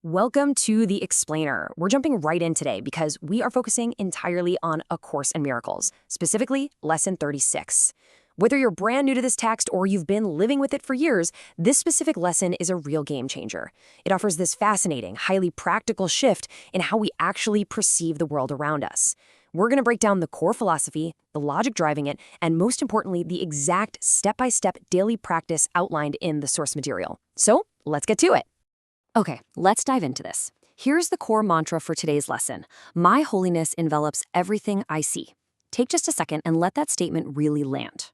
Welcome to The Explainer. We're jumping right in today because we are focusing entirely on A Course in Miracles, specifically Lesson 36. Whether you're brand new to this text or you've been living with it for years, this specific lesson is a real game changer. It offers this fascinating, highly practical shift in how we actually perceive the world around us. We're going to break down the core philosophy, the logic driving it, and most importantly, the exact step-by-step daily practice outlined in the source material. So, let's get to it. Okay, let's dive into this. Here's the core mantra for today's lesson. My holiness envelops everything I see. Take just a second and let that statement really land.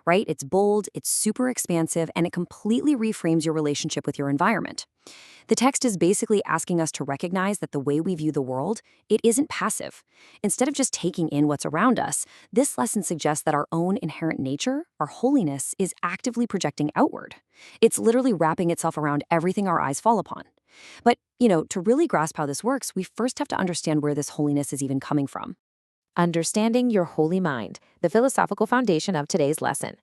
Right? It's bold, it's super expansive, and it completely reframes your relationship with your environment. The text is basically asking us to recognize that the way we view the world, it isn't passive. Instead of just taking in what's around us, this lesson suggests that our own inherent nature, our holiness, is actively projecting outward. It's literally wrapping itself around everything our eyes fall upon. But, to really grasp how this works, we first have to understand where this holiness is even coming from. Understanding your holy mind, the philosophical foundation of today's lesson.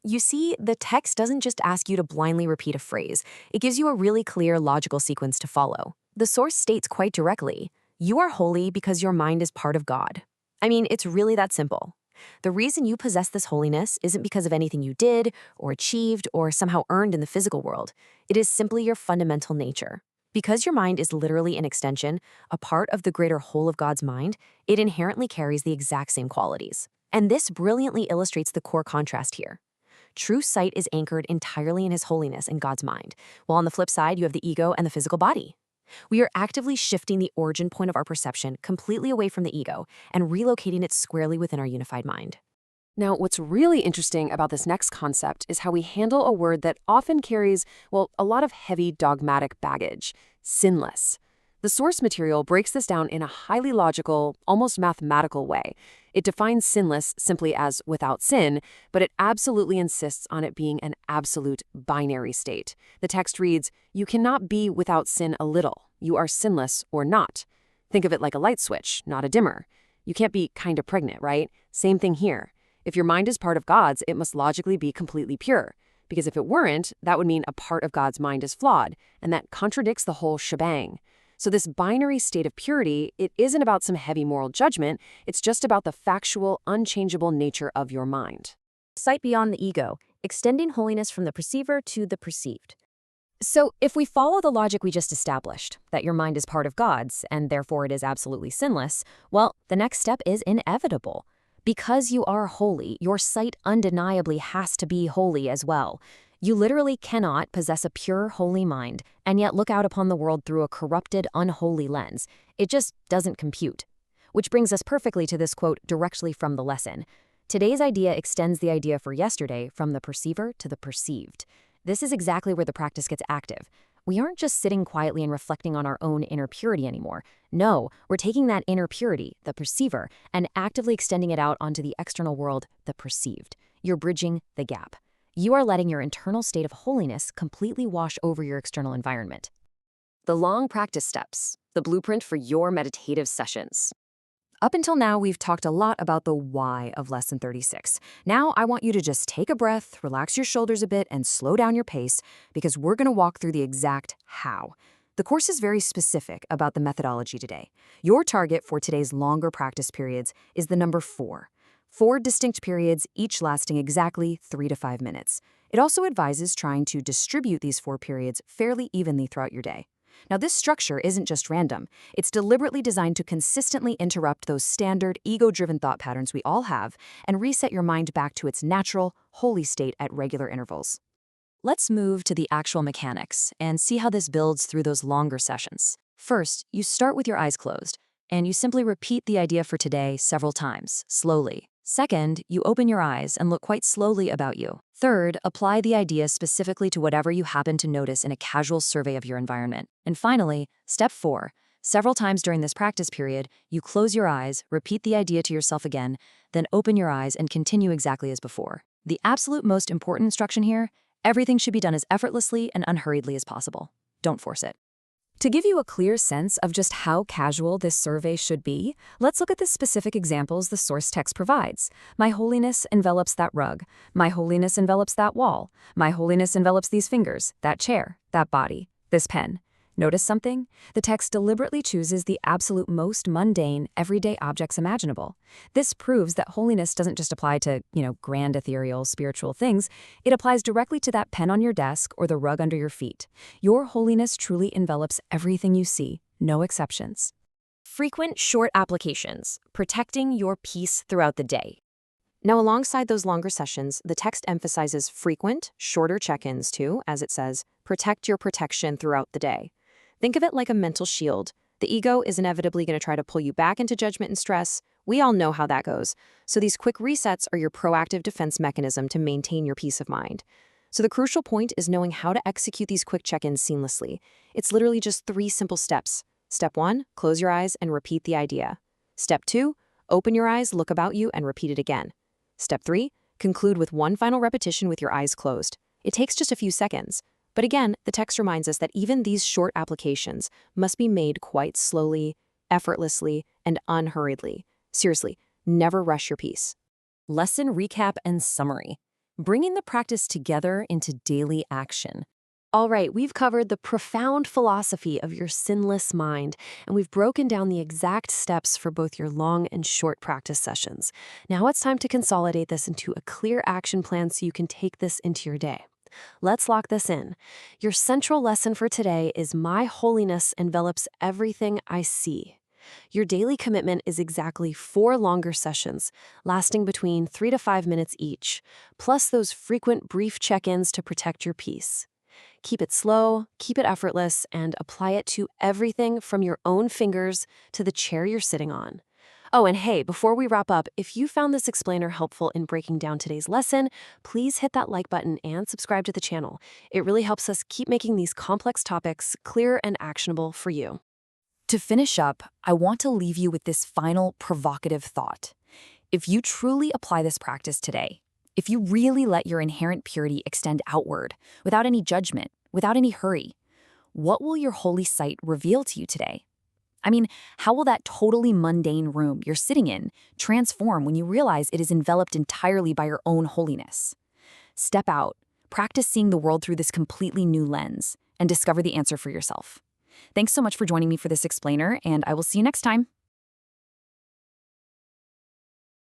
You see, the text doesn't just ask you to blindly repeat a phrase. It gives you a really clear logical sequence to follow. The source states quite directly, you are holy because your mind is part of God. I mean, it's really that simple. The reason you possess this holiness isn't because of anything you did or achieved or somehow earned in the physical world. It is simply your fundamental nature. Because your mind is literally an extension, a part of the greater whole of God's mind, it inherently carries the exact same qualities. And this brilliantly illustrates the core contrast here. True sight is anchored entirely in His holiness and God's mind, while on the flip side, you have the ego and the physical body. We are actively shifting the origin point of our perception completely away from the ego and relocating it squarely within our unified mind. Now, what's really interesting about this next concept is how we handle a word that often carries, a lot of heavy dogmatic baggage, sinless. The source material breaks this down in a highly logical, almost mathematical way. It defines sinless simply as without sin, but it absolutely insists on it being an absolute binary state. The text reads, you cannot be without sin a little. You are sinless or not. Think of it like a light switch, not a dimmer. You can't be kind of pregnant, right? Same thing here. If your mind is part of God's, it must logically be completely pure. Because if it weren't, that would mean a part of God's mind is flawed, and that contradicts the whole shebang. So this binary state of purity, it isn't about some heavy moral judgment, it's just about the factual, unchangeable nature of your mind. Sight beyond the ego, extending holiness from the perceiver to the perceived. So if we follow the logic we just established, that your mind is part of God's, and therefore it is absolutely sinless, well, the next step is inevitable. Because you are holy, your sight undeniably has to be holy as well. You literally cannot possess a pure, holy mind and yet look out upon the world through a corrupted, unholy lens. It just doesn't compute. Which brings us perfectly to this quote directly from the lesson. Today's idea extends the idea for yesterday from the perceiver to the perceived. This is exactly where the practice gets active. We aren't just sitting quietly and reflecting on our own inner purity anymore. No, we're taking that inner purity, the perceiver, and actively extending it out onto the external world, the perceived. You're bridging the gap. You are letting your internal state of holiness completely wash over your external environment. The long practice steps, the blueprint for your meditative sessions. Up until now, we've talked a lot about the why of Lesson 36. Now, I want you to just take a breath, relax your shoulders a bit, and slow down your pace, because we're going to walk through the exact how. The course is very specific about the methodology today. Your target for today's longer practice periods is the number 4. 4 distinct periods, each lasting exactly 3 to 5 minutes. It also advises trying to distribute these 4 periods fairly evenly throughout your day. Now, this structure isn't just random. It's deliberately designed to consistently interrupt those standard, ego-driven thought patterns we all have and reset your mind back to its natural, holy state at regular intervals. Let's move to the actual mechanics and see how this builds through those longer sessions. First, you start with your eyes closed, and you simply repeat the idea for today several times, slowly. Second, you open your eyes and look quite slowly about you. Third, apply the idea specifically to whatever you happen to notice in a casual survey of your environment. And finally, step 4. Several times during this practice period, you close your eyes, repeat the idea to yourself again, then open your eyes and continue exactly as before. The absolute most important instruction here, everything should be done as effortlessly and unhurriedly as possible. Don't force it. To give you a clear sense of just how casual this survey should be, let's look at the specific examples the source text provides. My holiness envelops that rug. My holiness envelops that wall. My holiness envelops these fingers, that chair, that body, this pen. Notice something? The text deliberately chooses the absolute most mundane, everyday objects imaginable. This proves that holiness doesn't just apply to, grand ethereal spiritual things. It applies directly to that pen on your desk or the rug under your feet. Your holiness truly envelops everything you see, no exceptions. Frequent short applications, protecting your peace throughout the day. Now, alongside those longer sessions, the text emphasizes frequent, shorter check-ins too, as it says, protect your protection throughout the day. Think of it like a mental shield. The ego is inevitably going to try to pull you back into judgment and stress. We all know how that goes. So these quick resets are your proactive defense mechanism to maintain your peace of mind. So the crucial point is knowing how to execute these quick check-ins seamlessly. It's literally just 3 simple steps. Step 1, close your eyes and repeat the idea. Step 2, open your eyes, look about you, and repeat it again. Step 3, conclude with one final repetition with your eyes closed. It takes just a few seconds. But again, the text reminds us that even these short applications must be made quite slowly, effortlessly, and unhurriedly. Seriously, never rush your peace. Lesson recap and summary. Bringing the practice together into daily action. All right, we've covered the profound philosophy of your sinless mind, and we've broken down the exact steps for both your long and short practice sessions. Now it's time to consolidate this into a clear action plan so you can take this into your day. Let's lock this in. Your central lesson for today is my holiness envelops everything I see. Your daily commitment is exactly 4 longer sessions, lasting between 3 to 5 minutes each, plus those frequent brief check-ins to protect your peace. Keep it slow, keep it effortless, and apply it to everything from your own fingers to the chair you're sitting on. Oh, and hey, before we wrap up, if you found this explainer helpful in breaking down today's lesson, please hit that like button and subscribe to the channel. It really helps us keep making these complex topics clear and actionable for you. To finish up, I want to leave you with this final provocative thought. If you truly apply this practice today, if you really let your inherent purity extend outward, without any judgment, without any hurry, what will your holy sight reveal to you today? I mean, how will that totally mundane room you're sitting in transform when you realize it is enveloped entirely by your own holiness? Step out, practice seeing the world through this completely new lens, and discover the answer for yourself. Thanks so much for joining me for this explainer, and I will see you next time.